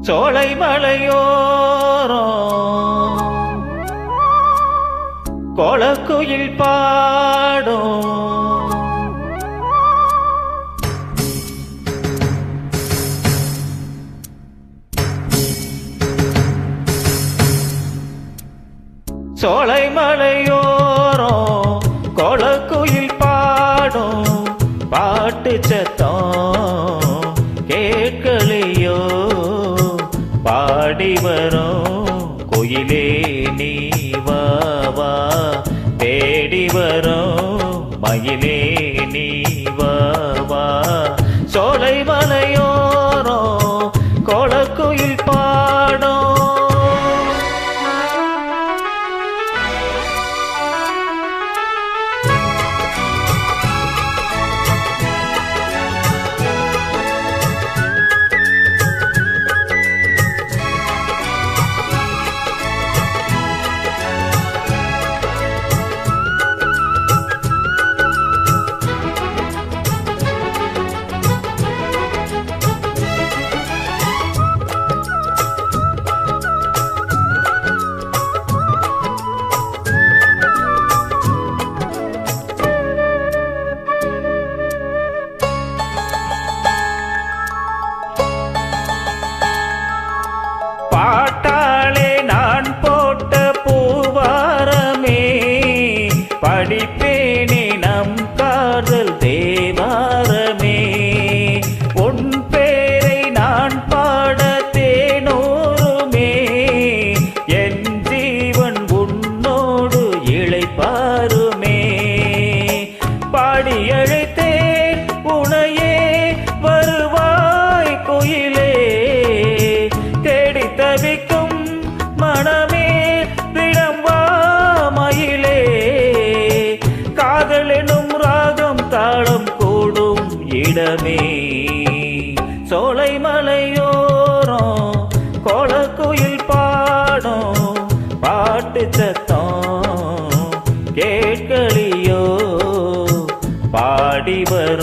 சோலை மலையோரம் கோலக்குயில் பாடும் சோலை மலையோரம் கோலக்குயில் பாடும் பாட்டு சத்தம் கேட்கலையோ பாடி வரும் கோயிலே நீ வா வா தேடி வரும் மயிலே நீ வா வா சோலை மலையோரம் கோலக்குயில் பாடும் பாட்டாளே நான் போட்ட பூவாரமே படிப்பேனே நம் காதல் தேவாரமே உன் பேரை நான் பாட தேனோருமே என் ஜீவன் உன்னோடு இளைப்பாருமே பாடி அழைத்தேன் உனையே வருவாய் கோயிலே தவிக்கும் மனமே விடம்பா மயிலே காதல் எனும் ராகம் தாளம் கூடும் இடமே சோலை மலையோரம் கோலக்குயில் பாடும் பாட்டு சத்தம் கேட்கலியோ பாடி வரும்